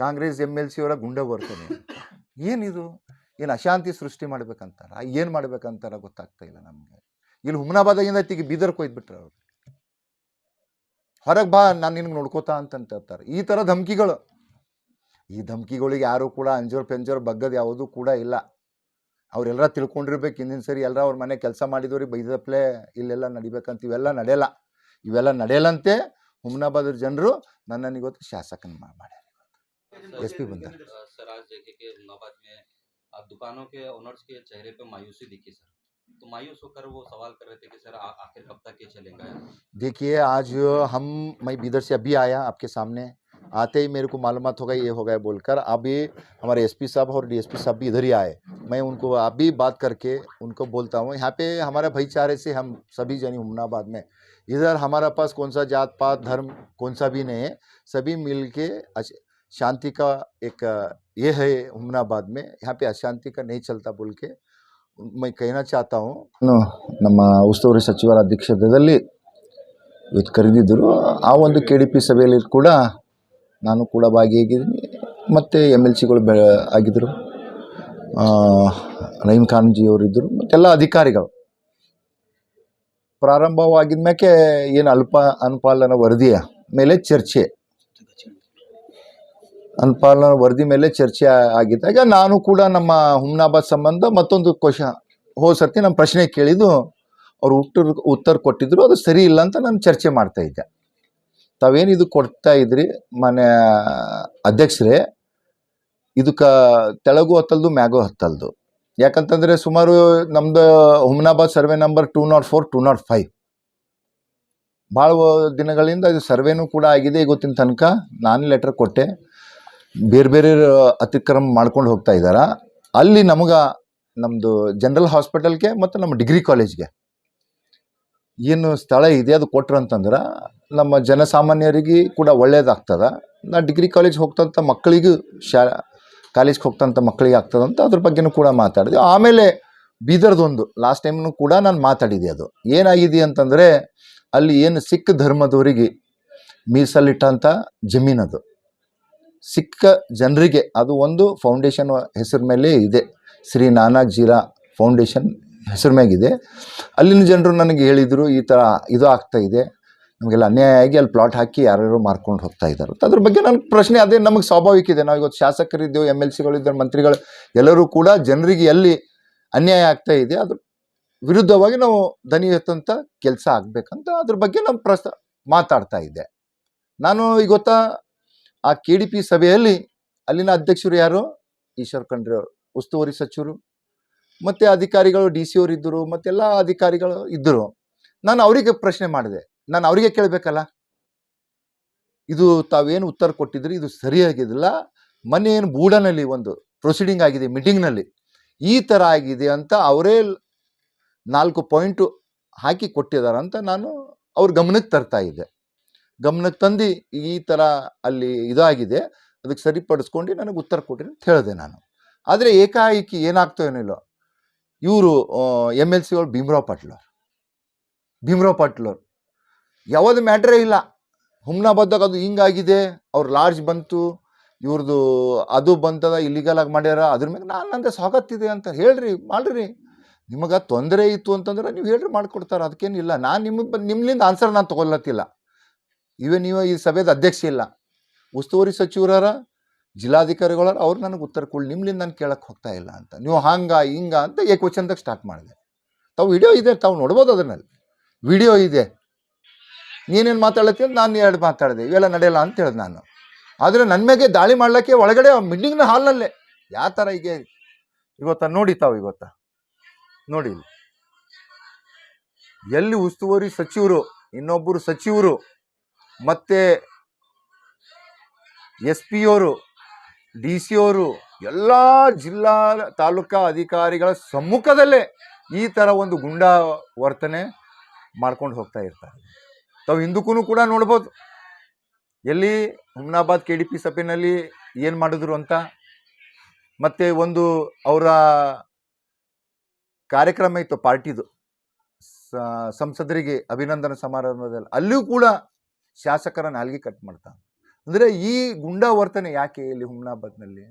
Congress MLC ಅವರ ಗುಂಡ ಬರ್ತದೆ. ಏನಿದು? ಏನು ಅಶಾಂತಿ ಸೃಷ್ಟಿ ಮಾಡ್ಬೇಕಂತಾರ, ಏನು ಮಾಡ್ಬೇಕಂತಾರ ಗೊತ್ತಾಗ್ತಾ ಇಲ್ಲ ನಮಗೆ. ಇಲ್ಲಿ ಹುಮ್ನಾಬಾದಾಗಿಂದ ಈಗ ಬೀದರ್ಗೆ ಹೋಯ್ಬಿಟ್ರೆ ಅವ್ರು, ಹೊರಗೆ ಬಾ ನಾನು ನಿನ್ಗೆ ನೋಡ್ಕೋತಾ ಅಂತ ಹೇಳ್ತಾರೆ. ಈ ಥರ ಧಮಕಿಗಳು, ಈ ಧಮಕಿಗಳಿಗೆ ಯಾರು ಕೂಡ ಅಂಜೋರ್ ಪೆಂಜೋರ್ ಬಗ್ಗದು ಯಾವುದೂ ಕೂಡ ಇಲ್ಲ. ಅವರೆಲ್ಲರ ತಿಳ್ಕೊಂಡಿರ್ಬೇಕು. ಹಿಂದಿನ ಸರಿ ಎಲ್ಲರ ಅವ್ರ ಮನೆ ಕೆಲಸ ಮಾಡಿದವ್ರಿಗೆ ಬೈದಪ್ಲೆ ಇಲ್ಲೆಲ್ಲ ನಡಿಬೇಕಂತ. ಇವೆಲ್ಲ ನಡೆಯಲ್ಲ, ಇವೆಲ್ಲ ನಡೆಯಲ್ಲಂತೆ ಹುಮ್ನಾಬಾದ್ರ ಜನರು ನನ್ನನ್ನು ಇವತ್ತು ಶಾಸಕನ ಮಾಡ್ಯಾರ. SP ಬಂದಾರ. सर आज देखे कि हुमनाबाद में दुकानों के ओनर्स के चेहरे पे मायूसी दिखी सर, तो मायूस होकर वो सवाल कर रहे थे कि सर आखिर कब तक ये चलेगा। देखिए आज मैं बीदर से अभी आया, आपके सामने आते ही मेरे को मालूमात हो गया ये हो गया बोलकर। अभी हमारे SP साहब और DSP साहब भी इधर ही आए, मैं उनको अभी बात करके उनको बोलता हूँ। यहाँ पे हमारे भाईचारे से हम सभी जन हुमनाबाद में, इधर हमारा पास कौन सा जात पात धर्म कौन सा भी नहीं है, सभी मिल के शांति का एक ये है हुमनाबाद में। यहाँ पे अशांति का नहीं चलता बोल के मैं कहना चाहता हूँ. ನಮ್ಮ ಉಸ್ತುವಾರಿ ಸಚಿವರ ಅಧ್ಯಕ್ಷತೆಯಲ್ಲಿ ಇವತ್ತು ಕರೆದಿದ್ದರು. ಆ ಒಂದು KDP ಸಭೆಯಲ್ಲಿ ಕೂಡ ನಾನು ಕೂಡ ಭಾಗಿಯಾಗಿದ್ದೀನಿ, ಮತ್ತು MLCಗಳು ಆಗಿದ್ದರು, ರಹೀಮ್ ಖಾನ್ ಜಿ ಅವರಿದ್ದರು, ಮತ್ತೆಲ್ಲ ಅಧಿಕಾರಿಗಳು. ಪ್ರಾರಂಭವಾಗಿದ ಮೇಲೆ ಏನು ಅನುಪಾಲನ ವರದಿಯ ಮೇಲೆ ಚರ್ಚೆ, ಅನುಪಾಲನ ವರದಿ ಮೇಲೆ ಚರ್ಚೆ ಆಗಿದ್ದಾಗ ನಾನು ಕೂಡ ನಮ್ಮ ಹುಮ್ನಾಬಾದ್ ಸಂಬಂಧ ಮತ್ತೊಂದು ಸರ್ತಿ ನಮ್ಮ ಪ್ರಶ್ನೆ ಕೇಳಿದ್ದು, ಅವ್ರು ಉತ್ತರ ಕೊಟ್ಟಿದ್ರು, ಅದು ಸರಿ ಇಲ್ಲ ಅಂತ ನಾನು ಚರ್ಚೆ ಮಾಡ್ತಾ ಇದ್ದೆ. ತಾವೇನು ಇದು ಕೊಡ್ತಾ ಇದ್ರಿ ಮನೆ ಅಧ್ಯಕ್ಷರೇ, ಇದಕ್ಕೆ ತೆಳಗು ಹತ್ತಲ್ದು ಮ್ಯಾಗು ಹತ್ತಲ್ದು. ಯಾಕಂತಂದರೆ ಸುಮಾರು ನಮ್ಮದು ಹುಮ್ನಾಬಾದ್ ಸರ್ವೆ ನಂಬರ್ 204, 205 ಭಾಳ ದಿನಗಳಿಂದ ಇದು ಸರ್ವೆನೂ ಕೂಡ ಆಗಿದೆ. ಇವತ್ತಿನ ತನಕ ನಾನು ಲೆಟರ್ ಕೊಟ್ಟೆ, ಬೇರೆ ಬೇರೆ ಅತಿಕ್ರಮ ಮಾಡ್ಕೊಂಡು ಹೋಗ್ತಾ ಇದ್ದಾರೆ. ಅಲ್ಲಿ ನಮ್ಮದು ಜನರಲ್ ಹಾಸ್ಪಿಟಲ್ಗೆ ಮತ್ತು ನಮ್ಮ ಡಿಗ್ರಿ ಕಾಲೇಜ್ಗೆ ಏನು ಸ್ಥಳ ಇದೆ ಅದು ಕೊಟ್ರು ಅಂತಂದ್ರೆ ನಮ್ಮ ಜನಸಾಮಾನ್ಯರಿಗೆ ಕೂಡ ಒಳ್ಳೇದಾಗ್ತದೆ. ನಾ ಡಿಗ್ರಿ ಕಾಲೇಜ್ ಹೋಗ್ತಂಥ ಮಕ್ಕಳಿಗೂ ಕಾಲೇಜ್ಗೆ ಹೋಗ್ತಂಥ ಮಕ್ಕಳಿಗೆ ಆಗ್ತದಂತ ಅದ್ರ ಬಗ್ಗೆನೂ ಕೂಡ ಮಾತಾಡಿದೆ. ಆಮೇಲೆ ಬೀದರ್ದೊಂದು ಲಾಸ್ಟ್ ಟೈಮ್ನು ಕೂಡ ನಾನು ಮಾತಾಡಿದೆ. ಅದು ಏನಾಗಿದೆ ಅಂತಂದರೆ ಅಲ್ಲಿ ಏನು ಸಿಖ್ ಧರ್ಮದವರಿಗೆ ಮೀಸಲಿಟ್ಟಂಥ ಜಮೀನದು ಸಿಖ್ ಜನರಿಗೆ, ಅದು ಒಂದು ಫೌಂಡೇಶನ್ ಹೆಸರು ಮೇಲೆ ಇದೆ, ಶ್ರೀ ನಾನಕ್ ಜೀರಾ ಫೌಂಡೇಶನ್ ಹೆಸರು ಮ್ಯಾಗಿದೆ. ಅಲ್ಲಿನ ಜನರು ನನಗೆ ಹೇಳಿದರು, ಈ ಥರ ಇದು ಆಗ್ತಾ ಇದೆ, ನಮಗೆಲ್ಲ ಅನ್ಯಾಯ ಆಗಿ ಅಲ್ಲಿ ಪ್ಲಾಟ್ ಹಾಕಿ ಯಾರ್ಯಾರು ಮಾರ್ಕೊಂಡು ಹೋಗ್ತಾ ಇದ್ದಾರೆ. ಅದ್ರ ಬಗ್ಗೆ ನನ್ನ ಪ್ರಶ್ನೆ ಅದೇ ನಮಗೆ ಸ್ವಾಭಾವಿಕ ಇದೆ. ನಾವು ಇವತ್ತು ಶಾಸಕರಿದ್ದೇವೆ, MLCಗಳಿದ್ದಾರೆ, ಮಂತ್ರಿಗಳು ಎಲ್ಲರೂ ಕೂಡ ಜನರಿಗೆ ಎಲ್ಲಿ ಅನ್ಯಾಯ ಆಗ್ತಾ ಇದೆ ಅದ್ರ ವಿರುದ್ಧವಾಗಿ ನಾವು ದನಿ ಎತ್ತಂಥ ಕೆಲಸ ಆಗಬೇಕಂತ ಅದ್ರ ಬಗ್ಗೆ ನಮ್ಮ ಮಾತಾಡ್ತಾ ಇದ್ದೆ. ನಾನು ಇವತ್ತು ಆ KDP ಸಭೆಯಲ್ಲಿ ಅಲ್ಲಿನ ಅಧ್ಯಕ್ಷರು ಯಾರು, ಈಶ್ವರ್ ಖಂಡ್ರೆ ಅವರು, ಉಸ್ತುವಾರಿ ಸಚಿವರು, ಮತ್ತು ಅಧಿಕಾರಿಗಳು DC ಅವರು ಇದ್ದರು, ಮತ್ತೆಲ್ಲ ಅಧಿಕಾರಿಗಳು ಇದ್ದರು. ನಾನು ಅವರಿಗೆ ಪ್ರಶ್ನೆ ಮಾಡಿದೆ, ನಾನು ಅವರಿಗೆ ಕೇಳಬೇಕಲ್ಲ, ಇದು ತಾವೇನು ಉತ್ತರ ಕೊಟ್ಟಿದ್ರಿ ಇದು ಸರಿಯಾಗಿದ್ದಿಲ್ಲ. ಮೊನ್ನೆ ಏನು ಬೂಡನಲ್ಲಿ ಒಂದು ಪ್ರೊಸೀಡಿಂಗ್ ಆಗಿದೆ, ಮೀಟಿಂಗ್ನಲ್ಲಿ ಈ ಥರ ಆಗಿದೆ ಅಂತ ಅವರೇ 4 ಪಾಯಿಂಟು ಹಾಕಿ ಕೊಟ್ಟಿದ್ದಾರಂತ ನಾನು ಅವ್ರ ಗಮನಕ್ಕೆ ತರ್ತಾ ಇದ್ದೆ. ಗಮನಕ್ಕೆ ತಂದು ಈ ಥರ ಅಲ್ಲಿ ಇದಾಗಿದೆ, ಅದಕ್ಕೆ ಸರಿಪಡಿಸ್ಕೊಂಡು ನನಗೆ ಉತ್ತರ ಕೊಟ್ಟಿರಿ ಅಂತ ಹೇಳಿದೆ ನಾನು. ಆದರೆ ಏಕಾಏಕಿ ಏನಾಗ್ತೋ ಏನಿಲ್ಲ, ಇವರು MLCಗಳು ಭೀಮರಾವ್ ಪಾಟೀಲ್ ಯಾವುದು ಮ್ಯಾಟ್ರೇ ಇಲ್ಲ. ಹುಮ್ನಾಬಾದಾಗ ಅದು ಹಿಂಗಾಗಿದೆ, ಅವ್ರು ಲಾಡ್ಜ್ ಬಂತು, ಇವ್ರದ್ದು ಅದು ಬಂತದ, ಇಲ್ಲಿಗಲ್ ಆಗಿ ಮಾಡ್ಯಾರ, ಅದ್ರ ಮೇಲೆ ನಂದು ಸ್ವಾಗತಿದೆ ಅಂತ ಹೇಳ್ರಿ, ಮಾಡ್ರಿ. ನಿಮಗೆ ತೊಂದರೆ ಇತ್ತು ಅಂತಂದ್ರೆ ನೀವು ಹೇಳ್ರಿ, ಮಾಡಿಕೊಡ್ತಾರೆ, ಅದಕ್ಕೇನಿಲ್ಲ. ನಾನು ನಿಮ್ಮಿಂದ ಆನ್ಸರ್ ನಾನು ತೊಗೊಳತ್ತಿಲ್ಲ. ನೀವು ಈ ಸಭೆದ ಅಧ್ಯಕ್ಷ ಇಲ್ಲ, ಉಸ್ತುವಾರಿ ಸಚಿವರ ಜಿಲ್ಲಾಧಿಕಾರಿಗಳ ಅವ್ರು ನನಗೆ ಉತ್ತರ ಕೊಡಿ, ನಿಮ್ಲಿಂದ ನಾನು ಕೇಳಕ್ಕೆ ಹೋಗ್ತಾ ಇಲ್ಲ ಅಂತ. ನೀವು ಹಿಂಗ ಅಂತ ಏಕವಚನದಾಗ ಸ್ಟಾರ್ಟ್ ಮಾಡಿದೆ. ತಾವು ವಿಡಿಯೋ ಇದೆ, ತಾವು ನೋಡ್ಬೋದು, ಅದರಲ್ಲಿ ವಿಡಿಯೋ ಇದೆ. ನೀನೇನು ಮಾತಾಡತ್ತೀನಿ, ನಾನು 2 ಮಾತಾಡಿದೆ, ಇವೆಲ್ಲ ನಡೆಯಲ್ಲ ಅಂತ ಹೇಳಿದೆ ನಾನು. ಆದರೆ ನನ್ನ ಮೇಲೆ ದಾಳಿ ಮಾಡ್ಲಿಕ್ಕೆ ಒಳಗಡೆ ಮೀಟಿಂಗ್ನ ಹಾಲ್ನಲ್ಲೇ ಯಾವ ಥರ ಈಗ ಇವತ್ತು ನೋಡಿ, ತಾವು ಇವತ್ತು ನೋಡಿ ಎಲ್ಲಿ ಉಸ್ತುವಾರಿ ಸಚಿವರು, ಇನ್ನೊಬ್ಬರು ಸಚಿವರು, ಮತ್ತು SP ಅವರು, DC ಅವರು, ಎಲ್ಲ ಜಿಲ್ಲಾ ತಾಲೂಕಾ ಅಧಿಕಾರಿಗಳ ಸಮ್ಮುಖದಲ್ಲೇ ಈ ಥರ ಒಂದು ಗುಂಡಾ ವರ್ತನೆ ಮಾಡ್ಕೊಂಡು ಹೋಗ್ತಾ ಇರ್ತಾರೆ. ತಾವು ಹಿಂದಕ್ಕೂ ಕೂಡ ನೋಡ್ಬೋದು, ಎಲ್ಲಿ ಹುಮ್ನಾಬಾದ್ KDP ಸಭೆಯಲ್ಲಿ ಏನು ಮಾಡಿದ್ರು ಅಂತ. ಮತ್ತು ಒಂದು ಅವರ ಕಾರ್ಯಕ್ರಮ ಇತ್ತು ಪಾರ್ಟಿದು, ಸಂಸದರಿಗೆ ಅಭಿನಂದನಾ ಸಮಾರಂಭದಲ್ಲಿ, ಅಲ್ಲಿಯೂ ಕೂಡ ಶಾಸಕರ ನಾಲ್ಗೆ ಕಟ್ ಮಾಡ್ತಾನೆ. ಅಂದರೆ ಈ ಗುಂಡಾ ವರ್ತನೆ ಯಾಕೆ ಇಲ್ಲಿ ಹುಮ್ನಾಬಾದ್ನಲ್ಲಿ?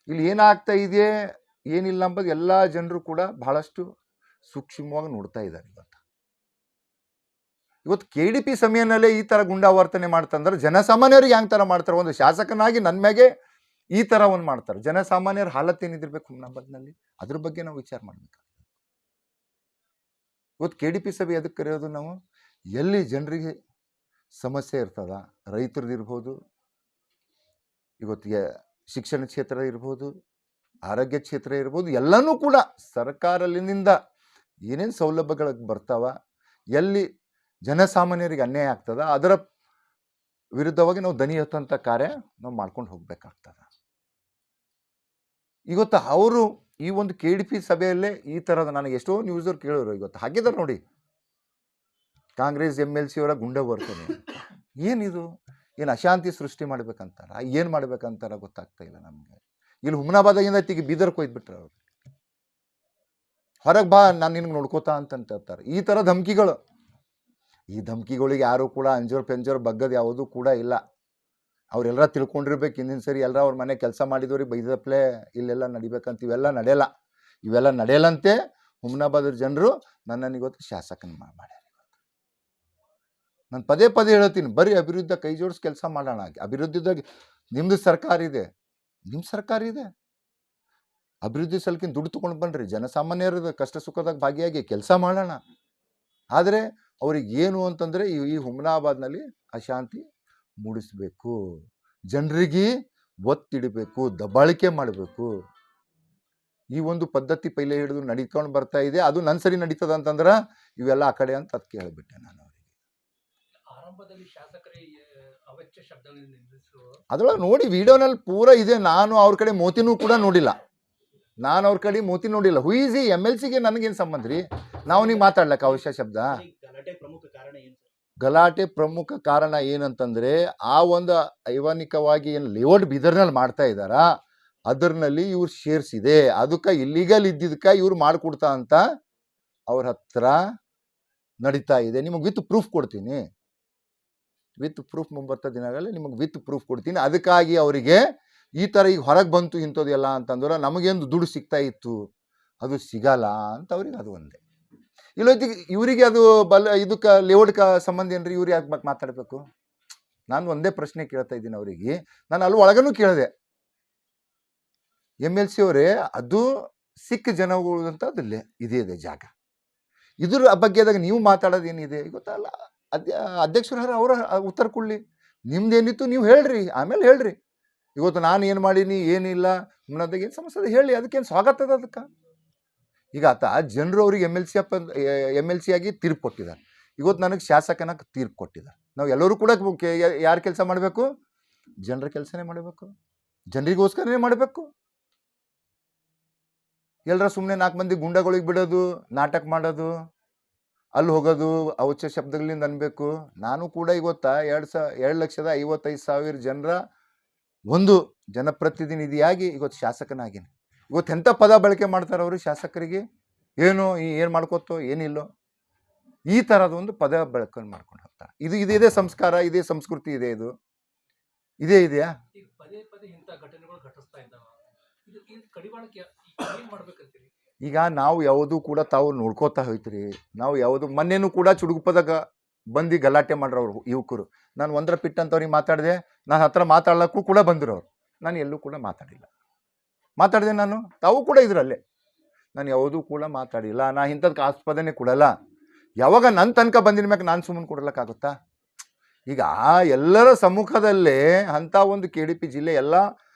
ಇಲ್ಲಿ ಏನಾಗ್ತಾ ಇದೆ ಏನಿಲ್ಲ ಅಂಬೋದು ಎಲ್ಲ ಜನರು ಕೂಡ ಬಹಳಷ್ಟು ಸೂಕ್ಷ್ಮವಾಗಿ ನೋಡ್ತಾ ಇದ್ದಾರೆ. ಇವತ್ತು KDP ಸಮಯದಲ್ಲೇ ಈ ಥರ ಗುಂಡಾವರ್ತನೆ ಮಾಡ್ತಂದ್ರೆ ಜನಸಾಮಾನ್ಯರಿಗೆ ಹ್ಯಾಂಗೆ ಥರ ಮಾಡ್ತಾರೆ? ಒಂದು ಶಾಸಕನಾಗಿ ನನ್ನ ಮ್ಯಾಗೆ ಈ ಥರ ಒಂದು ಮಾಡ್ತಾರೆ. ಜನಸಾಮಾನ್ಯರ ಹಾಲತ್ ಏನಿದಿರ್ಬೇಕು ಹುಮ್ನಾಬಾದ್ನಲ್ಲಿ? ಅದ್ರ ಬಗ್ಗೆ ನಾವು ವಿಚಾರ ಮಾಡಬೇಕು. ಇವತ್ತು KDP ಸಭೆ ಅದಕ್ಕೆ ಕರೆಯೋದು ನಾವು, ಎಲ್ಲಿ ಜನರಿಗೆ ಸಮಸ್ಯೆ ಇರ್ತದ, ರೈತರದಿರ್ಬೋದು, ಇವತ್ತಿಗೆ ಶಿಕ್ಷಣ ಕ್ಷೇತ್ರ ಇರ್ಬೋದು, ಆರೋಗ್ಯ ಕ್ಷೇತ್ರ ಇರ್ಬೋದು, ಎಲ್ಲನೂ ಕೂಡ ಸರ್ಕಾರದಿಂದ ಏನೇನು ಸೌಲಭ್ಯಗಳಿಗೆ ಬರ್ತಾವ, ಎಲ್ಲಿ ಜನಸಾಮಾನ್ಯರಿಗೆ ಅನ್ಯಾಯ ಆಗ್ತದ, ಅದರ ವಿರುದ್ಧವಾಗಿ ನಾವು ದನಿ ಎತ್ತುವಂಥ ಕಾರ್ಯ ನಾವು ಮಾಡ್ಕೊಂಡು ಹೋಗ್ಬೇಕಾಗ್ತದ. ಇವತ್ತು ಅವರು ಈ ಒಂದು KDP ಸಭೆಯಲ್ಲೇ ಈ ಥರದ, ನನಗೆ ಎಷ್ಟೋ ನ್ಯೂಸವ್ರು ಕೇಳೋರು, ಇವತ್ತು ಹಾಕಿದ್ದಾರೆ ನೋಡಿ, ಕಾಂಗ್ರೆಸ್ MLC ಅವರ ಗುಂಡ ಬರ್ತದೆ. ಏನಿದು? ಏನು ಅಶಾಂತಿ ಸೃಷ್ಟಿ ಮಾಡ್ಬೇಕಂತಾರ, ಏನು ಮಾಡ್ಬೇಕಂತಾರ ಗೊತ್ತಾಗ್ತಾ ಇಲ್ಲ ನಮಗೆ. ಇಲ್ಲಿ ಹುಮ್ನಾಬಾದಾಗಿಂದ ಈಗ ಬೀದರ್ಗೆ ಕೊಯ್ದ್ಬಿಟ್ರೆ ಅವರು, ಹೊರಗೆ ಬಾ ನಾನು ನಿನ್ಗೆ ನೋಡ್ಕೋತಾ ಅಂತ ಹೇಳ್ತಾರೆ. ಈ ಥರ ಧಮಕಿಗಳು, ಈ ಧಮಕಿಗಳಿಗೆ ಯಾರು ಕೂಡ ಅಂಜೋರ್ ಪೆಂಜೋರ್ ಬಗ್ಗದು ಯಾವುದೂ ಕೂಡ ಇಲ್ಲ. ಅವರೆಲ್ಲರ ತಿಳ್ಕೊಂಡಿರ್ಬೇಕು, ಹಿಂದಿನ ಸರಿ ಎಲ್ಲರ ಅವ್ರ ಮನೆ ಕೆಲಸ ಮಾಡಿದವ್ರಿಗೆ ಬೈದಪ್ಲೆ ಇಲ್ಲೆಲ್ಲ ನಡಿಬೇಕಂತ. ಇವೆಲ್ಲ ನಡೆಯಲ್ಲಂತೆ ಹುಮ್ನಾಬಾದ್ರ ಜನರು ನನ್ನನ್ನು ಇವತ್ತು ಶಾಸಕನ ಮಾಡ್ಯಾರ. ನಾನು ಪದೇ ಹೇಳ್ತೀನಿ, ಬರೀ ಅಭಿವೃದ್ಧಿ ಕೈ ಜೋಡಿಸಿ ಕೆಲಸ ಮಾಡೋಣ. ಅಭಿವೃದ್ಧಿದಾಗ ನಿಮ್ಮದು ಸರ್ಕಾರ ಇದೆ, ನಿಮ್ಮ ಸರ್ಕಾರ ಇದೆ, ಅಭಿವೃದ್ಧಿ ಸಲಕಿನ ದುಡ್ಡು ತೊಗೊಂಡು ಬನ್ನಿರಿ, ಜನಸಾಮಾನ್ಯರದ ಕಷ್ಟ ಸುಖದಾಗ ಭಾಗಿಯಾಗಿ ಕೆಲಸ ಮಾಡೋಣ. ಆದರೆ ಅವ್ರಿಗೆ ಏನು ಅಂತಂದರೆ ಈ ಹುಮ್ನಾಬಾದ್ನಲ್ಲಿ ಅಶಾಂತಿ ಮೂಡಿಸಬೇಕು, ಜನರಿಗೆ ಒತ್ತಿಡಬೇಕು, ದಬ್ಬಾಳಿಕೆ ಮಾಡಬೇಕು. ಈ ಒಂದು ಪದ್ಧತಿ ಪೈಲೆ ಹಿಡಿದು ನಡೀಕೊಂಡು ಬರ್ತಾ ಇದೆ. ಅದು ನನ್ನ ಸರಿ ನಡೀತದ ಅಂತಂದ್ರೆ ಇವೆಲ್ಲ ಆ ಕಡೆ ಅಂತ ಅದಕ್ಕೆ ಹೇಳಿಬಿಟ್ಟೆ ನಾನು ಅವರಿಗೆ. ಆರಂಭದಲ್ಲಿ ಶಾಸಕರೇ ಅವಾಚ್ಯ ಶಬ್ದಗಳನ್ನು ನಿಲ್ಲಿಸುವ ಅದ್ರೊಳಗೆ ನೋಡಿ ವಿಡಿಯೋನಲ್ಲಿ ಪೂರ ಇದೆ. ನಾನು ಅವ್ರ ಕಡೆ ಮೋತಿನೂ ಕೂಡ ನೋಡಿಲ್ಲ, ಹೂ ಈಸ್ ಈ MLCಗೆ ನನಗೇನು ಸಂಬಂಧ ರೀ? ನಾವು ನೀವು ಮಾತಾಡ್ಲಕ್ಕ ಅವಶ್ಯ ಶಬ್ದ? ಗಲಾಟೆ ಪ್ರಮುಖ ಕಾರಣ ಏನಂತಂದ್ರೆ, ಆ ಒಂದು ಐವಾನಿಕವಾಗಿ ಏನು ಲೇಔಟ್ ಬೀದರ್ನಲ್ಲಿ ಮಾಡ್ತಾ ಇದ್ದಾರ, ಅದರಲ್ಲಿ ಇವ್ರು ಶೇರ್ಸ್ ಇದೆ, ಅದಕ್ಕೆ ಇಲ್ಲಿಗಲ್ ಇದ್ದಿದ್ದಕ್ಕೆ ಇವ್ರು ಮಾಡಿಕೊಡ್ತಾ ಅಂತ ಅವ್ರ ಹತ್ರ ನಡೀತಾ ಇದೆ. ನಿಮಗೆ ವಿತ್ ಪ್ರೂಫ್ ಕೊಡ್ತೀನಿ, ಮುಂಬರ್ತ ದಿನಗಳಲ್ಲಿ ನಿಮಗೆ ವಿತ್ ಪ್ರೂಫ್ ಕೊಡ್ತೀನಿ. ಅದಕ್ಕಾಗಿ ಅವರಿಗೆ ಈ ಥರ ಈಗ ಹೊರಗೆ ಬಂತು ಇಂಥದ್ದು ಎಲ್ಲ ಅಂತಂದ್ರೆ ನಮಗೇನು ದುಡ್ಡು ಸಿಗ್ತಾ ಇತ್ತು, ಅದು ಸಿಗಲ್ಲ ಅಂತ ಅವ್ರಿಗೆ ಅದು ಒಂದೇ. ಇಲ್ಲೋಯ್ತು ಇವರಿಗೆ ಅದು ಇದಕ್ಕೆ ಲೇಔಟ್ಗೆ ಸಂಬಂಧ ಏನ್ರಿ? ಇವ್ರು ಯಾಕೆ ಮಾತಾಡಬೇಕು? ನಾನು ಒಂದೇ ಪ್ರಶ್ನೆ ಕೇಳ್ತಾ ಇದ್ದೀನಿ ಅವರಿಗೆ. ನಾನು ಅಲ್ಲಿ ಒಳಗನೂ ಕೇಳಿದೆ, MLC ಅವರೇ, ಅದು ಸಿಖ್ ಜನಗಳು ಅಂತ ಅದಿಲ್ಲೇ ಇದೆ ಜಾಗ, ಇದ್ರ ಬಗ್ಗೆದಾಗ ನೀವು ಮಾತಾಡೋದು ಏನಿದೆ ಗೊತ್ತಲ್ಲ? ಅಧ್ಯಕ್ಷರು ಅವರ ಉತ್ತರ ಕೊಡಲಿ. ನಿಮ್ದೇನಿತ್ತು ನೀವು ಹೇಳ್ರಿ, ಆಮೇಲೆ ಹೇಳ್ರಿ. ಇವತ್ತು ನಾನು ಏನು ಮಾಡೀನಿ ಏನಿಲ್ಲ ಅನ್ನೋದಾಗ ಏನು ಸಮಸ್ಯೆ ಅದ ಹೇಳಿ, ಅದಕ್ಕೇನು ಸ್ವಾಗತ ಅದ ಅದಕ್ಕೆ. ಈಗ ಆತ ಜನರು ಅವ್ರಿಗೆ MLC ಆಗಿ ತೀರ್ಪು ಕೊಟ್ಟಿದ್ದಾರೆ, ಇವತ್ತು ನನಗೆ ಶಾಸಕನಾಗಿ ತೀರ್ಪು ಕೊಟ್ಟಿದ್ದಾರೆ. ನಾವು ಎಲ್ಲರೂ ಕೂಡ ಯಾರು ಕೆಲಸ ಮಾಡಬೇಕು? ಜನರ ಕೆಲಸನೇ ಮಾಡಬೇಕು, ಜನರಿಗೋಸ್ಕರನೇ ಮಾಡಬೇಕು. ಎಲ್ಲರ ಸುಮ್ಮನೆ 4 ಮಂದಿ ಗುಂಡಗಳಿಗೆ ಬಿಡೋದು, ನಾಟಕ ಮಾಡೋದು, ಅಲ್ಲಿ ಹೋಗೋದು, ಅವಾಚ್ಯ ಶಬ್ದಗಳಿಂದ ಅನ್ಬೇಕು. ನಾನು ಕೂಡ ಇವತ್ತು 2,55,000 ಜನರ ಒಂದು ಜನಪ್ರತಿನಿಧಿಯಾಗಿ ಇವತ್ತು ಶಾಸಕನಾಗಿನಿ. ಇವತ್ತು ಎಂಥ ಪದ ಬಳಕೆ ಮಾಡ್ತಾರೆ ಅವರು ಶಾಸಕರಿಗೆ? ಏನು ಮಾಡ್ಕೋತೋ ಏನಿಲ್ಲೋ ಈ ಥರದ ಒಂದು ಪದ ಬಳಕೆ ಮಾಡ್ಕೊಂಡು ಹೋಗ್ತಾರೆ. ಇದೇ ಸಂಸ್ಕಾರ, ಇದೇ ಸಂಸ್ಕೃತಿ ಇದೆ, ಇದೆಯಾ? ಈಗ ಪದೇ ಇಂಥ ಘಟನೆಗಳು ಘಟಿಸ್ತಾ ಇದ್ದಾವೆ. ಇದು ಕಡಿವಾಣಕ್ಕೆ ಏನು ಮಾಡ್ಬೇಕಂತೀರಿ? ಈಗ ನಾವು ಯಾವುದೂ ಕೂಡ ತಾವು ನೋಡ್ಕೋತಾ ಹೋಯ್ತೀರಿ. ನಾವು ಯಾವುದು ಮೊನ್ನೆನೂ ಕೂಡ ಚುಡುಗುಪ್ಪದಾಗ ಬಂದು ಗಲಾಟೆ ಮಾಡ್ರವ್ರು ಯುವಕರು. ನಾನು ಒಂದರ ಪಿಟ್ ಅಂತವ್ರಿಗೆ ಮಾತಾಡಿದೆ, ನಾನು ಹತ್ರ ಮಾತಾಡ್ಲಿಕ್ಕೂ ಕೂಡ ಬಂದರು ಅವರು. ನಾನು ಎಲ್ಲೂ ಕೂಡ ಮಾತಾಡಿದೆ ನಾನು, ತಾವು ಕೂಡ ಇದರಲ್ಲೇ. ನಾನು ಯಾವುದೂ ಕೂಡ ಮಾತಾಡಿಲ್ಲ, ನಾ ಇಂಥದಕ್ಕೆ ಆಸ್ಪದನೆ ಕೊಡಲ್ಲ. ಯಾವಾಗ ನನ್ನ ತನಕ ಬಂದಿನ ಮ್ಯಾಗ ನಾನು ಸುಮ್ಮನೆ ಕೊಡ್ಲಿಕ್ಕಾಗುತ್ತಾ? ಈಗ ಎಲ್ಲರ ಸಮ್ಮುಖದಲ್ಲೇ ಅಂಥ ಒಂದು KDP ಜಿಲ್ಲೆ ಎಲ್ಲ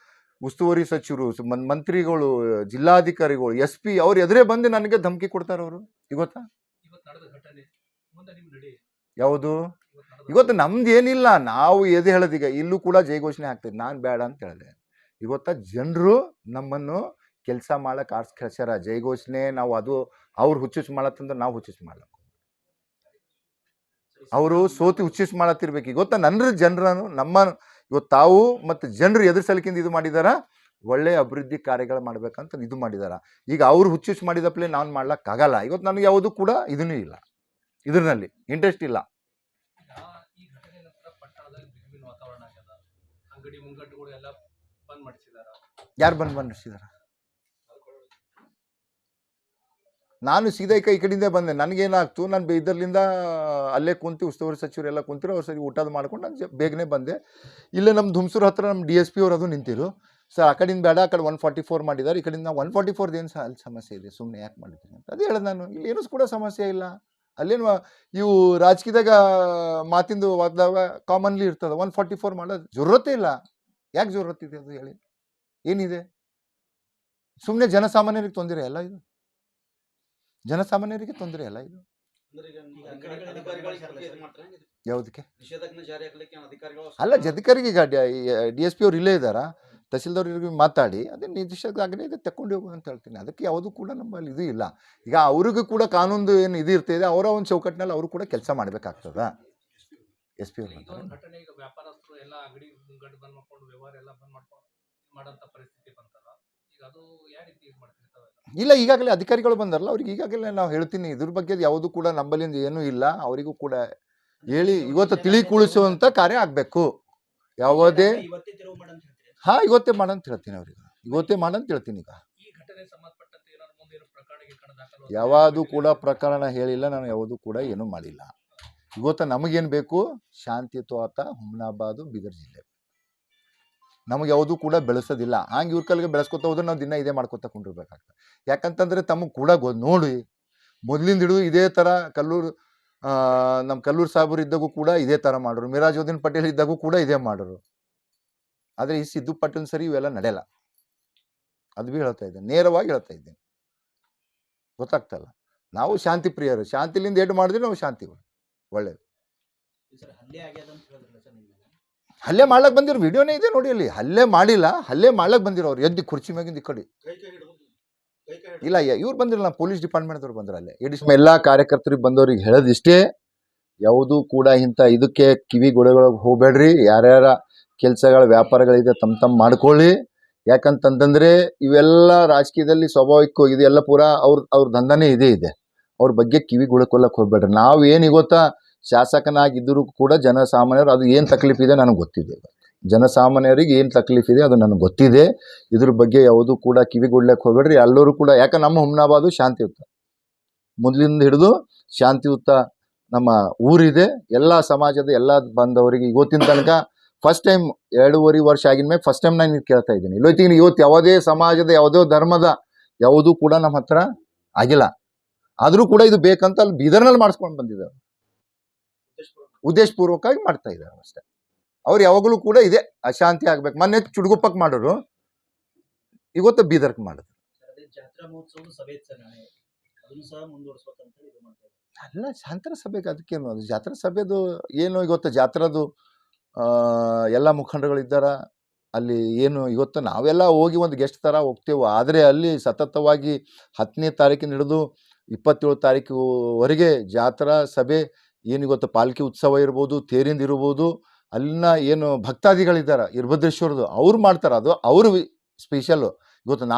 ಉಸ್ತುವಾರಿ ಸಚಿವರು, ಮಂತ್ರಿಗಳು, ಜಿಲ್ಲಾಧಿಕಾರಿಗಳು, SP ಅವ್ರು ಎದುರೇ ಬಂದು ನನಗೆ ಧಮಕಿ ಕೊಡ್ತಾರೆ ಅವರು. ಇವತ್ತು ಯಾವುದು ಇವತ್ತು ನಮ್ದು ಏನಿಲ್ಲ, ನಾವು ಎದೆ ಹೇಳೋದು. ಈಗ ಇಲ್ಲೂ ಕೂಡ ಜೈ ಘೋಷಣೆ ಆಗ್ತದೆ, ನಾನು ಬೇಡ ಅಂತ ಹೇಳಿದೆ. ಇವತ್ತು ಜನರು ನಮ್ಮನ್ನು ಕೆಲಸ ಮಾಡಕ್ಕೆ ಆರ್ಸ್ಕಳ್ಸ್ಯಾರ. ಜೈ ಘೋಷಣೆ ನಾವು ಅದು ಅವ್ರು ಹುಚ್ಚುಚ್ಚು ಮಾಡತ್ತಂದ್ರೆ ನಾವು ಹುಚ್ಚುಚ್ಚು ಮಾಡ್ಲಕ್ಕ, ಅವರು ಸೋತಿ ಹುಚ್ಚುಚ್ಚು ಮಾಡತ್ತಿರ್ಬೇಕು. ಇವತ್ತು ನನ್ನ ಜನರನ್ನು ಇವತ್ತು ತಾವು ಮತ್ತು ಜನರು ಎದುರು ಸಲಕಿಂದ ಇದು ಮಾಡಿದಾರ, ಒಳ್ಳೆ ಅಭಿವೃದ್ಧಿ ಕಾರ್ಯಗಳು ಮಾಡ್ಬೇಕಂತ ಇದು ಮಾಡಿದಾರ. ಈಗ ಅವ್ರು ಹುಚ್ಚುಚ್ಚು ಮಾಡಿದಪ್ಲೆ ನಾನು ಮಾಡ್ಲಿಕ್ಕಾಗಲ್ಲ. ಇವತ್ತು ನನಗೆ ಯಾವುದು ಕೂಡ ಇದನ್ನೂ ಇಲ್ಲ, ಇದರಲ್ಲಿ ಇಂಟ್ರೆಸ್ಟ್ ಇಲ್ಲ. ಅಂಗಡಿ ಮುಂಗಟ್ಟುಗಳು ಎಲ್ಲ ಬಂದ್ ಮಾಡಿಸಿದಾರ. ಯಾರು ಬಂದಿಸಿದಾರ? ನಾನು ಸೀದಾ ಈ ಕಡೆಯಿಂದ ಬಂದೆ. ನನಗೇನಾಗ್ತು, ನಾನು ಇದರಿಂದ ಅಲ್ಲೇ ಕುಂತು ಉಸ್ತುವಾರಿ ಸಚಿವರು ಎಲ್ಲ ಕುಂತಿರು. ಅವ್ರು ಸರಿ ಊಟದ ಮಾಡ್ಕೊಂಡು ನಾನು ಬೇಗನೆ ಬಂದೆ. ಇಲ್ಲೇ ನಮ್ಮ ಧುಮ್ಸೂರು ಹತ್ರ ನಮ್ಮ DSP ಅವರು ಅದು ನಿಂತಿರು. ಸರ್ ಆ ಕಡೆಯಿಂದ ಬೇಡ, ಆ ಕಡೆ 144 ಮಾಡಿದ್ದಾರೆ, ಈ ಕಡೆಯಿಂದ 144 ಏನು ಅಲ್ಲಿ ಸಮಸ್ಯೆ ಇದೆ, ಸುಮ್ಮನೆ ಯಾಕೆ ಮಾಡಿದ್ದೀನಿ ಅಂತ ಅದೇ ಹೇಳೋದು ನಾನು. ಇಲ್ಲಿ ಏನೂ ಕೂಡ ಸಮಸ್ಯೆ ಇಲ್ಲ. ಅಲ್ಲೇನು ಇವು ರಾಜಕೀಯದಾಗ ಮಾತಿಂದು ವಾದಾಗ ಕಾಮನ್ಲಿ ಇರ್ತದೆ. 144 ಮಾಡೋದು ಜರೂರತ್ತೇ ಇಲ್ಲ. ಯಾಕೆ ಜರೂರತ್ತಿದೆ ಅದು ಹೇಳಿ? ಏನಿದೆ? ಸುಮ್ಮನೆ ಜನಸಾಮಾನ್ಯರಿಗೆ ತೊಂದರೆ ಅಲ್ಲ ಇದು? ಜನಸಾಮಾನ್ಯರಿಗೆ ತೊಂದರೆ ಅಲ್ಲ ಇದು? ಯಾವುದಕ್ಕೆ ಅಲ್ಲ, ಅಧಿಕಾರಿಗೆ ಈಗ DSP ಅವ್ರು ಇಲ್ಲೇ ಇದ್ದಾರಾ, ತಹಸೀಲ್ದಾರ್ರಿಗೆ ಮಾತಾಡಿ ಅದೇ ನಿರ್ದೇಶಕರಾಗಲೇ ಇದೆ ತಗೊಂಡು ಹೋಗು ಅಂತ ಹೇಳ್ತೀನಿ. ಅದಕ್ಕೆ ಯಾವುದೂ ಕೂಡ ನಮ್ಮಲ್ಲಿ ಇದು ಇಲ್ಲ. ಈಗ ಅವ್ರಿಗೂ ಕೂಡ ಕಾನೂನು ಏನು ಇದು ಇರ್ತಿದೆ, ಅವರ ಒಂದು ಚೌಕಟ್ಟಿನಲ್ಲಿ ಅವರು ಕೂಡ ಕೆಲಸ ಮಾಡಬೇಕಾಗ್ತದ. SP ಅವರು ಘಟನೆ ಈಗ ವ್ಯಾಪಾರಸ್ಥರು ಎಲ್ಲ ಅಂಗಡಿ ಮುಂಗಟ್ಟು ಬಂದ್ ಮಾಡ್ಕೊಂಡು ವ್ಯವಹಾರ ಎಲ್ಲ ಬಂದ್ ಮಾಡ್ಕೊಂಡು ಮಾಡೋಂಥ ಪರಿಸ್ಥಿತಿ ಬಂತಲ್ಲ, ಈಗ ಅದು ಯಾವ ರೀತಿ ಇದು ಮಾಡ್ತಿರ್ತಾವೆ? ಇಲ್ಲ, ಈಗಾಗಲೇ ಅಧಿಕಾರಿಗಳು ಬಂದಾರಲ್ಲ, ಅವ್ರಿಗೆ ಈಗಾಗಲೇ ನಾವು ಹೇಳ್ತೀನಿ ಇದ್ರ ಬಗ್ಗೆ ಯಾವುದು ಕೂಡ ನಂಬಲಿಂದ ಏನೂ ಇಲ್ಲ. ಅವರಿಗೂ ಕೂಡ ಹೇಳಿ ಇವತ್ತು ತಿಳಿಕುಳಿಸುವಂಥ ಕಾರ್ಯ ಆಗಬೇಕು. ಯಾವುದೇ ಇವತ್ತೇ ಮಾಡಂತ ಹೇಳ್ತೀನಿ ಅವ್ರಿಗೆ, ಇವತ್ತೇ ಮಾಡಂತ ಹೇಳ್ತೀನಿ. ಈಗ ಈ ಘಟನೆ ಸಂಬಂಧಪಟ್ಟಂತೆ ಏನಾದ್ರು ಮುಂದೆ ಏನೋ ಪ್ರಕರಣಕ್ಕೆ ದಾಖಲು ಯಾವುದು ಕೂಡ ಪ್ರಕರಣ ಹೇಳಿಲ್ಲ, ನಾನು ಯಾವುದು ಕೂಡ ಏನೂ ಮಾಡಿಲ್ಲ. ಇವತ್ತು ನಮಗೇನು ಬೇಕು? ಶಾಂತಿಯುತ ಹುಮ್ನಾಬಾದು ಬೀದರ್ ಜಿಲ್ಲೆ. ನಮಗೆ ಯಾವುದೂ ಕೂಡ ಬೆಳೆಸೋದಿಲ್ಲ. ಹಂಗೆ ಇವ್ರ ಕಲ್ಗೆ ಬೆಳೆಸ್ಕೊತ ಹೋದ್ರೆ ನಾವು ದಿನ ಇದೇ ಮಾಡ್ಕೊತ ಕೊಂಡಿರ್ಬೇಕಾಗ್ತದೆ. ಯಾಕಂತಂದರೆ ತಮಗೆ ಕೂಡ ನೋಡಿ ಮೊದಲಿಂದ ಹಿಡಿದು ಇದೇ ಥರ ನಮ್ಮ ಕಲ್ಲೂರು ಸಾಹೇಬರು ಇದ್ದಾಗೂ ಕೂಡ ಇದೇ ಥರ ಮಾಡೋರು, ಮಿರಾಜುದ್ದೀನ್ ಪಟೇಲ್ ಇದ್ದಾಗೂ ಕೂಡ ಇದೇ ಮಾಡೋರು. ಆದರೆ ಈ ಸಿದ್ದು ಪಟ್ಟಣ ಸರಿ ಇವೆಲ್ಲ ನಡೆಯಲ್ಲ. ಅದು ಭೀ ಹೇಳ್ತಾ ಇದ್ದೇನೆ, ನೇರವಾಗಿ ಹೇಳ್ತಾ ಇದ್ದೇನೆ. ಗೊತ್ತಾಗ್ತಲ್ಲ, ನಾವು ಶಾಂತಿ ಪ್ರಿಯರು. ಶಾಂತಿಲಿಂದ ಏಟು ಮಾಡಿದ್ರೆ ನಾವು ಶಾಂತಿಗಳು ಒಳ್ಳೇದು. ಹಲ್ಲೆ ಮಾಡ್ಲಕ್ಕೆ ಬಂದಿರೋ ವಿಡಿಯೋನೇ ಇದೆ ನೋಡಿ. ಅಲ್ಲಿ ಹಲ್ಲೆ ಮಾಡಿಲ್ಲ, ಹಲ್ಲೆ ಮಾಡ್ಲಕ್ಕೆ ಬಂದಿರೋ ಅವ್ರು ಎದ್ದು ಕುರ್ಚಿ ಮ್ಯಾಗಿಂದ ಈ ಕಡೆ. ಇಲ್ಲ, ಇವ್ರು ಬಂದಿರಲ್ಲ, ಪೊಲೀಸ್ ಡಿಪಾರ್ಟ್ಮೆಂಟ್ದವ್ರು ಬಂದ್ರು. ಅಲ್ಲೇ ಎಲ್ಲ ಕಾರ್ಯಕರ್ತರಿಗೆ ಬಂದವ್ರಿಗೆ ಹೇಳೋದಿಷ್ಟೇ, ಯಾವುದೂ ಕೂಡ ಇಂಥ ಇದಕ್ಕೆ ಕಿವಿಗೊಳಗೆ ಹೋಗಬೇಡ್ರಿ. ಯಾರ್ಯಾರ ಕೆಲಸಗಳ ವ್ಯಾಪಾರಗಳಿದೆ ತಮ್ಮ ಮಾಡ್ಕೊಳ್ಳಿ. ಯಾಕಂತಂದ್ರೆ ಇವೆಲ್ಲ ರಾಜಕೀಯದಲ್ಲಿ ಸ್ವಾಭಾವಿಕ ಇದೆಲ್ಲ ಪೂರಾ ಅವ್ರ ದಂಧನೇ ಇದೆ. ಅವ್ರ ಬಗ್ಗೆ ಕಿವಿಗೊಳಕೊಳ್ಳಕ್ಕೆ ಹೋಗ್ಬೇಡ್ರಿ. ನಾವು ಏನು ಗೊತ್ತಾ, ಶಾಸಕನಾಗಿದ್ದರೂ ಕೂಡ ಜನಸಾಮಾನ್ಯರು ಅದು ಏನು ತಕ್ಲೀಫ್ ಇದೆ ನನಗೆ ಗೊತ್ತಿದೆ. ಜನಸಾಮಾನ್ಯರಿಗೆ ಏನು ತಕ್ಲೀಫ್ ಇದೆ ಅದು ನನಗೆ ಗೊತ್ತಿದೆ. ಇದ್ರ ಬಗ್ಗೆ ಯಾವುದೂ ಕೂಡ ಕಿವಿಗೊಡ್ಲಕ್ಕೆ ಹೋಗ್ಬೇಡ್ರಿ ಎಲ್ಲರೂ ಕೂಡ. ಯಾಕೆ ನಮ್ಮ ಹುಮ್ನಾಬಾದು ಶಾಂತಿಯುತ, ಮೊದಲಿಂದ ಹಿಡಿದು ಶಾಂತಿಯುತ ನಮ್ಮ ಊರಿದೆ. ಎಲ್ಲ ಸಮಾಜದ ಎಲ್ಲ ಬಂದವರಿಗೆ ಇವತ್ತಿನ ತನಕ ಫಸ್ಟ್ ಟೈಮ್ 2.5 ವರ್ಷ ಆಗಿದ ಮೇಲೆ ಫಸ್ಟ್ ಟೈಮ್ ನಾನು ಕೇಳ್ತಾ ಇದ್ದೀನಿ. ಇವತ್ತು ಯಾವುದೇ ಸಮಾಜದ ಯಾವುದೋ ಧರ್ಮದ ಯಾವುದೂ ಕೂಡ ನಮ್ಮ ಹತ್ರ ಆಗಿಲ್ಲ. ಆದರೂ ಕೂಡ ಇದು ಬೇಕಂತ ಅಲ್ಲಿ ಬೀದರ್ನಲ್ಲಿ ಮಾಡಿಸ್ಕೊಂಡು ಬಂದಿದ್ದಾರೆ, ಉದ್ದೇಶಪೂರ್ವಕವಾಗಿ ಮಾಡ್ತಾ ಇದ್ದಾರೆ ಅಷ್ಟೇ. ಅವ್ರು ಯಾವಾಗಲೂ ಕೂಡ ಇದೆ ಅಶಾಂತಿ ಆಗ್ಬೇಕು. ಮೊನ್ನೆ ಚುಡುಗುಪ್ಪಕ್ಕೆ ಮಾಡೋರು, ಇವತ್ತು ಬೀದರ್ಗೆ ಮಾಡಿದ್ರು. ಅಲ್ಲ, ಜಾತ್ರಾ ಸಭೆಗೆ ಅದಕ್ಕೇನು, ಅದು ಜಾತ್ರಾ ಸಭೆದು ಏನು ಇವತ್ತು ಜಾತ್ರಾದು ಎಲ್ಲ ಮುಖಂಡಗಳಿದ್ದಾರ ಅಲ್ಲಿ. ಏನು ಇವತ್ತು ನಾವೆಲ್ಲ ಹೋಗಿ ಒಂದು ಗೆಸ್ಟ್ ಥರ ಹೋಗ್ತೇವೆ, ಆದರೆ ಅಲ್ಲಿ ಸತತವಾಗಿ 10ನೇ ತಾರೀಕಿನ ಹಿಡಿದು 27 ತಾರೀಕುವರೆಗೆ ಜಾತ್ರಾ ಸಭೆ ಏನು ಇವತ್ತು ಪಾಲ್ಕಿ ಉತ್ಸವ ಇರ್ಬೋದು, ತೇರಿಂದ ಇರ್ಬೋದು, ಅಲ್ಲಿನ ಏನು ಭಕ್ತಾದಿಗಳಿದ್ದಾರೆ ವೀರಭದ್ರೇಶ್ವರದು ಅವ್ರು ಮಾಡ್ತಾರೆ. ಅದು ಅವರು ಸ್ಪೆಷಲ್ಲು. ಇವತ್ತು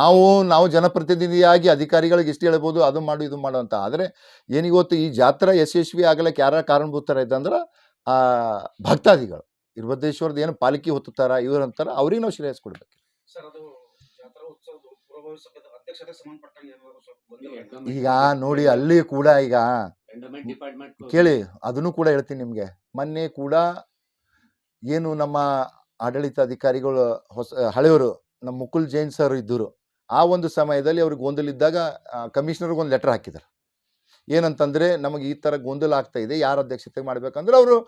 ನಾವು ಜನಪ್ರತಿನಿಧಿಯಾಗಿ ಅಧಿಕಾರಿಗಳಿಗೆ ಇಷ್ಟು ಹೇಳ್ಬೋದು, ಅದು ಮಾಡು ಇದು ಮಾಡು ಅಂತ. ಆದರೆ ಏನಿವತ್ತು ಈ ಜಾತ್ರಾ ಯಶಸ್ವಿ ಆಗಲಿಕ್ಕೆ ಯಾರ ಕಾರಣಭೂತರ ಇದ್ದಂದ್ರೆ ಭಕ್ತಾದಿಗಳು ವೀರಭದ್ರೇಶ್ವರದ ಏನು ಪಾಲಿಕೆ ಹೊತ್ತಾರ ಇವ್ರು ಅಂತಾರೆ, ಅವ್ರಿಗೆ ನಾವು ಶ್ರೇಯಸ್ ಕೊಡ್ಬೇಕು. ಈಗ ನೋಡಿ ಅಲ್ಲಿ ಕೂಡ ಈಗ ಕೇಳಿ, ಅದನ್ನು ಕೂಡ ಹೇಳ್ತೀನಿ ನಿಮಗೆ. ಮೊನ್ನೆ ಕೂಡ ಏನು ನಮ್ಮ ಆಡಳಿತ ಅಧಿಕಾರಿಗಳು ಹಳೆಯವರು ನಮ್ಮ ಮುಕುಲ್ ಜೈನ್ ಸರ್ ಇದ್ದರು. ಆ ಒಂದು ಸಮಯದಲ್ಲಿ ಅವ್ರಿಗೆ ಗೊಂದಲಿದ್ದಾಗ ಕಮಿಷನರ್ಗೆ ಒಂದು ಲೆಟರ್ ಹಾಕಿದ್ದಾರೆ. ಏನಂತಂದರೆ ನಮಗೆ ಈ ಥರ ಗೊಂದಲ ಆಗ್ತಾ ಇದೆ, ಯಾರ ಅಧ್ಯಕ್ಷತೆಗೆ ಮಾಡಬೇಕಂದ್ರೆ ಅವರು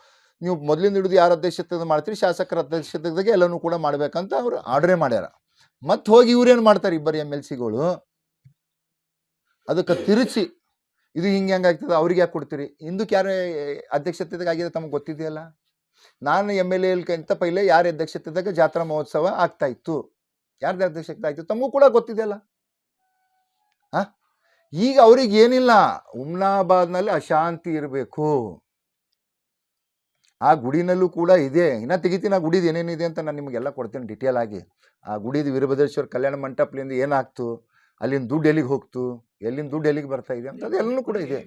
ನೀವು ಮೊದಲಿಂದ ಹಿಡಿದು ಯಾರ ಅಧ್ಯಕ್ಷತೆ ಮಾಡ್ತೀರಿ, ಶಾಸಕರ ಅಧ್ಯಕ್ಷತೆಗೆ ಎಲ್ಲನೂ ಕೂಡ ಮಾಡಬೇಕಂತ ಅವರು ಆರ್ಡ್ರೇ ಮಾಡ್ಯಾರ. ಮತ್ತೆ ಹೋಗಿ ಇವ್ರೇನು ಮಾಡ್ತಾರೆ, ಇಬ್ಬರು MLCಗಳು ಅದಕ್ಕೆ ತಿರುಚಿ ಇದು ಹಿಂಗೆ ಹೆಂಗಾಗ್ತದೆ, ಅವ್ರಿಗೆ ಯಾಕೆ ಕೊಡ್ತೀರಿ, ಹಿಂದಕ್ಕೆ ಯಾರು ಅಧ್ಯಕ್ಷತೆದಾಗ ಆಗಿದೆ ತಮಗೆ ಗೊತ್ತಿದೆಯಲ್ಲ. ನಾನು MLA ಅಂತ ಪೈಲೆ ಯಾರ ಅಧ್ಯಕ್ಷತೆದಾಗ ಜಾತ್ರಾ ಮಹೋತ್ಸವ ಆಗ್ತಾ ಇತ್ತು, ಯಾರ್ದು ಅಧ್ಯಕ್ಷತೆ ಆಯ್ತು ತಮಗೂ ಕೂಡ ಗೊತ್ತಿದೆಯಲ್ಲ. ಈಗ ಅವ್ರಿಗೆ ಏನಿಲ್ಲ, ಹುಮ್ನಾಬಾದ್ನಲ್ಲಿ ಅಶಾಂತಿ ಇರಬೇಕು. ಆ ಗುಡಿನಲ್ಲೂ ಕೂಡ ಇದೆ, ಇನ್ನು ತೆಗಿತೀನಿ ಆ ಗುಡಿದು ಏನೇನಿದೆ ಅಂತ ನಾನು ನಿಮಗೆಲ್ಲ ಕೊಡ್ತೀನಿ ಡಿಟೇಲ್ ಆಗಿ. ಆ ಗುಡಿದು ವೀರಭದ್ರೇಶ್ವರ ಕಲ್ಯಾಣ ಮಂಟಪದಿಂದ ಏನಾಗ್ತು, ಅಲ್ಲಿಂದ ದುಡ್ಡು ಎಲ್ಲಿಗೆ ಹೋಗ್ತು, ಎಲ್ಲಿಂದ ದುಡ್ಡು ಎಲ್ಲಿಗೆ ಬರ್ತಾ ಇದೆ ಅಂತ ಅದೆಲ್ಲನೂ ಕೂಡ ಇದೆ.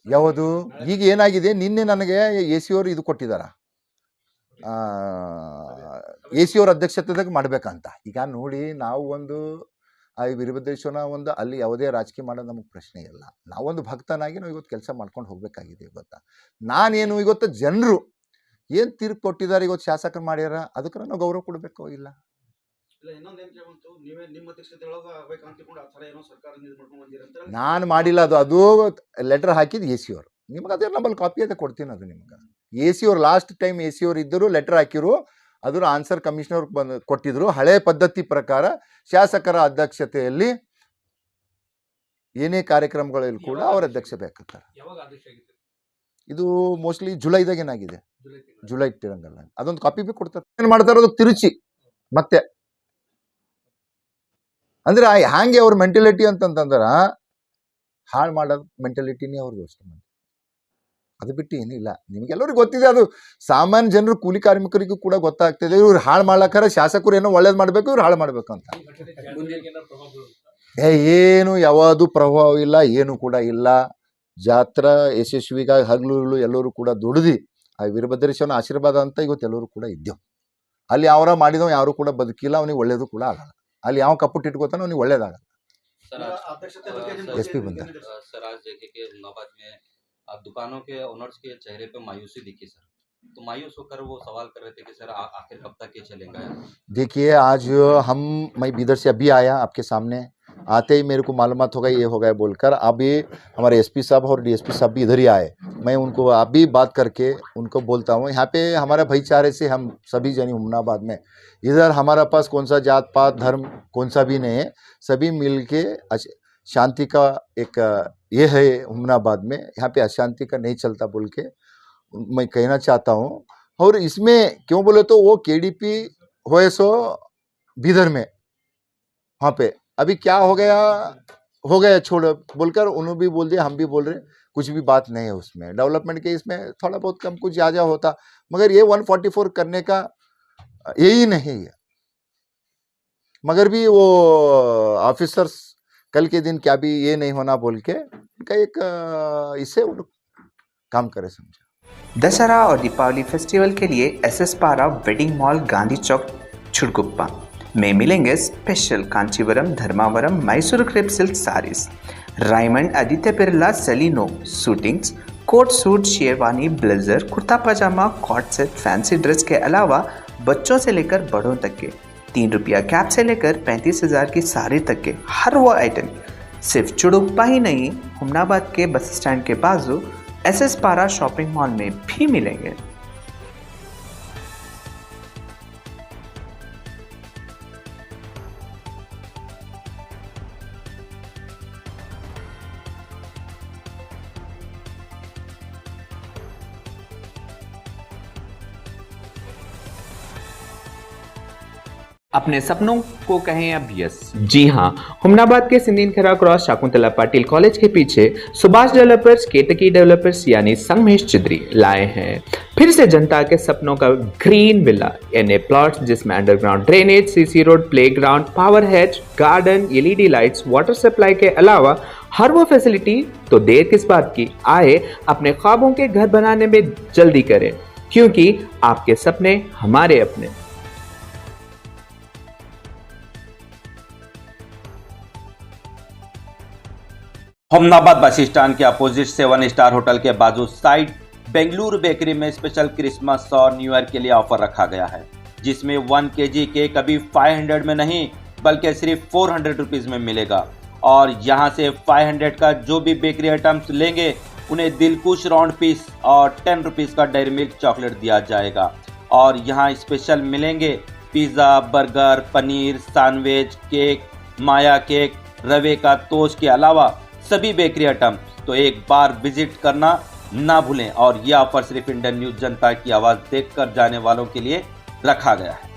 ಯಾವುದು ಈಗ ಏನಾಗಿದೆ, ನಿನ್ನೆ ನನಗೆ AC ಅವರು ಇದು ಕೊಟ್ಟಿದ್ದಾರೆ, ಎ ಸಿ ಅವ್ರ ಅಧ್ಯಕ್ಷತೆದಾಗ ಮಾಡ್ಬೇಕಂತ. ಈಗ ನೋಡಿ ನಾವು ಒಂದು ಆ ವೀರಭದ್ರೇಶ್ವರನ ಒಂದು ಅಲ್ಲಿ ಯಾವುದೇ ರಾಜಕೀಯ ಮಾಡೋದು ನಮಗೆ ಪ್ರಶ್ನೆ ಇಲ್ಲ. ನಾವೊಂದು ಭಕ್ತನಾಗಿ ನಾವು ಇವತ್ತು ಕೆಲಸ ಮಾಡ್ಕೊಂಡು ಹೋಗ್ಬೇಕಾಗಿದೆ. ಇವತ್ತು ನಾನೇನು ಇವತ್ತು ಜನರು ಏನು ತೀರ್ಪು ಕೊಟ್ಟಿದ್ದಾರೆ, ಇವತ್ತು ಶಾಸಕರು ಮಾಡ್ಯಾರ, ಅದಕ್ಕೆ ನಾವು ಗೌರವ ಕೊಡಬೇಕು. ಇಲ್ಲ ಇಲ್ಲ ಇನ್ನೊಂದು ಏನು ಕೇಳ್ಬಂತು, ನೀವೇ ನಿಮ್ಮ ಅಧ್ಯಕ್ಷತೆ ಒಳಗೆ ಆಗ್ಬೇಕಂತ ತಿಳ್ಕೊಂಡು ಆ ಥರ ಏನೋ ಸರ್ಕಾರದಿಂದ ಇದು ಮಾಡ್ಕೊಂಡು ಬಂದಿರ ಅಂತ ನಾನು ಮಾಡಿಲ್ಲ. ಅದು ಲೆಟರ್ ಹಾಕಿದ್ದು ಎ ಸಿ ಅವರು. ನಿಮ್ಗೆ ಅದೇ ನಮ್ಮಲ್ಲಿ ಕಾಪಿ ಅದೇ ಕೊಡ್ತೀನಿ. ಅದು ನಿಮ್ಗೆ ಎ ಸಿ ಅವ್ರು ಲಾಸ್ಟ್ ಟೈಮ್ ಎ ಸಿ ಅವ್ರು ಇದ್ದರು, ಲೆಟರ್ ಹಾಕಿರು, ಅದರ ಆನ್ಸರ್ ಕಮಿಷನರ್ ಬಂದು ಕೊಟ್ಟಿದ್ರು. ಹಳೆ ಪದ್ಧತಿ ಪ್ರಕಾರ ಶಾಸಕರ ಅಧ್ಯಕ್ಷತೆಯಲ್ಲಿ ಏನೇ ಕಾರ್ಯಕ್ರಮಗಳಲ್ಲಿ ಕೂಡ ಅವರ ಅಧ್ಯಕ್ಷತೆ ಹಾಕುತ್ತಾರೆ. ಯಾವಾಗ ಆದೇಶ ಆಗಿತ್ತು? ಇದು ಮೋಸ್ಟ್ಲಿ ಜುಲೈದಾಗ ಏನಾಗಿದೆ, ಜುಲೈ ತಿಂಗಳು. ಜುಲೈ ತಿರಂಗಲ್ಲ. ಅದೊಂದು ಕಾಪಿ ಬಿ ಕೊಡ್ತಾರೆ. ಏನು ಮಾಡ್ತಾರೆ, ಅದು ತಿರುಚಿ ಮತ್ತೆ ಅಂದ್ರೆ ಹ್ಯಾಂಗೆ ಅವ್ರ ಮೆಂಟಾಲಿಟಿ ಅಂತಂತಂದ್ರೆ ಹಾಳು ಮಾಡೋದು ಮೆಂಟಾಲಿಟಿನೇ ಅವ್ರದ್ದು ಅಷ್ಟು ಮಂದಿ. ಅದು ಬಿಟ್ಟು ಏನಿಲ್ಲ. ನಿಮಗೆಲ್ಲರಿಗೂ ಗೊತ್ತಿದೆ. ಅದು ಸಾಮಾನ್ಯ ಜನರು, ಕೂಲಿ ಕಾರ್ಮಿಕರಿಗೂ ಕೂಡ ಗೊತ್ತಾಗ್ತಿದೆ. ಇವ್ರು ಹಾಳು ಮಾಡ್ಲಕ್ಕಾರ ಶಾಸಕರು ಏನೋ ಒಳ್ಳೇದು ಮಾಡಬೇಕು, ಇವ್ರು ಹಾಳು ಮಾಡಬೇಕು ಅಂತ. ಈ ಘಟನೆ ಜಾತ್ರೆಗೆ ಏನಾದ್ರು ಪ್ರಭಾವ ಬೀಳುತ್ತಾ? ಏನು ಯಾವುದು ಪ್ರಭಾವ ಇಲ್ಲ, ಏನು ಕೂಡ ಇಲ್ಲ. ಜಾತ್ರಾ ಯಶಸ್ವಿಗಾಗಿ ಹಗಲು ಎಲ್ಲರೂ ಕೂಡ ದುಡಿದು ಆ ವೀರಭದ್ರೇಶ್ವರನ ಆಶೀರ್ವಾದ ಅಂತ ಇವತ್ತು ಎಲ್ಲರೂ ಕೂಡ ಇದ್ದೇವೆ. ಅಲ್ಲಿ ಅವರ ಮಾಡಿದವ ಯಾರು ಕೂಡ ಬದುಕಿಲ್ಲ, ಅವನಿಗೆ ಒಳ್ಳೇದು ಕೂಡ ಆಗಲ್ಲ. ಅಲ್ಲಿ ಯಾವ ಕಪ್ಪುಟ್ಟು ಇಟ್ಕೋತಾನೆ ಅವನಿಗೆ ಒಳ್ಳೇದಾಗಲ್ಲ. सर आज अध्यक्षते ಬಗ್ಗೆ ನಿಮ್ಮ SP ಬಗ್ಗೆ बंदा। ಏನಿದೆ ಸರ್? सर आज देखे कि हुमनाबाद में दुकानों के ओनर्स के चेहरे पे मायूसी दिखी सर। तो मायूस होकर वो सवाल कर रहे थे कि सर आखिर कब तक ये चलेगा? देखिए आज मैं बीदर से अभी आया आपके सामने, आते ही मेरे को मालूमात हो गई ये हो गया बोलकर। अभी हमारे SP साहब और DSP साहब भी इधर ही आए। मैं उनको अभी बात करके उनको बोलता हूँ, यहाँ पे हमारे भाईचारे से हम सभी जनी हुमनाबाद में, इधर हमारा पास कौन सा जात पात धर्म कौन सा भी नहीं है, सभी मिल के शांति का एक ये है हुमनाबाद में, यहाँ पे अशांति का नहीं चलता बोल के मैं कहना चाहता हूँ। और इसमें क्यों बोले तो वो KDP हुए सो बीदर में, वहाँ पे अभी क्या हो गया छोड़ बोलकर उन्होंने भी बोल दिया, हम भी बोल रहे कुछ भी बात नहीं है उसमें। डेवलपमेंट के इसमें थोड़ा बहुत कम कुछ ज़्यादा होता, मगर ये 144 करने का यही नहीं है। मगर भी वो ऑफिसर्स कल के दिन क्या भी ये नहीं होना बोल के उनका एक इससे वो लोग काम करे समझा। दशहरा और दीपावली फेस्टिवल के लिए SS Para wedding mall Gandhi Chowk Chudkuppa में मिलेंगे special Kanchivaram, Dharmavaram, Mysore crepe silk sarees, Raymond Aditya Birla सेलिनो suitings, coat suit, sherwani, blazer, kurta pyjama, coat set, fancy dress के अलावा बच्चों से लेकर बड़ों तक के 3 रुपया कैप से लेकर 35,000 की साड़ी तक के हर वो आइटम सिर्फ चुड़ुप्पा ही नहीं, हुमनाबाद के बस स्टैंड के बाजू SS पारा शॉपिंग मॉल में भी मिलेंगे। अपने सपनों को कहें अब यस। जी हाँ, हुमनाबाद के सिंदीन खेरा क्रॉस शाकुंतला पाटिल कॉलेज के पीछे सुभाष डेवलपर्स, केतकी डेवलपर्स यानी संगमेश चिद्री लाए हैं फिर से जनता के सपनों का ग्रीन विला यानी प्लॉट्स जिसमें underground drainage, CC road, playground, power hedge, garden, LED lights, water supply के अलावा हर वो फैसिलिटी। तो देर किस बात की, आए अपने ख्वाबों के घर बनाने में जल्दी करें, क्योंकि आपके सपने हमारे अपने। हुमनाबाद बस स्टैंड के अपोजिट 7 स्टार होटल के बाजू साइड बेंगलुरु बेकरी में स्पेशल क्रिसमस और न्यू ईयर के लिए ऑफर रखा गया है, जिसमें 1 kg केक अभी 500 में नहीं बल्कि सिर्फ 400 रुपीज़ में मिलेगा। और यहाँ से 500 का जो भी बेकरी आइटम्स लेंगे उन्हें दिलकुश राउंड पीस और 10 रुपीज़ का डेयरी मिल्क चॉकलेट दिया जाएगा। और यहाँ स्पेशल मिलेंगे pizza, burger, paneer, sandwich, cake, माया केक, रवे का तोश के अलावा सभी बेकरी आइटम। तो एक बार विजिट करना ना भूलें। और यह ऑफर सिर्फ इंडियन न्यूज़ जनता की आवाज़ देखकर जाने वालों के लिए रखा गया है।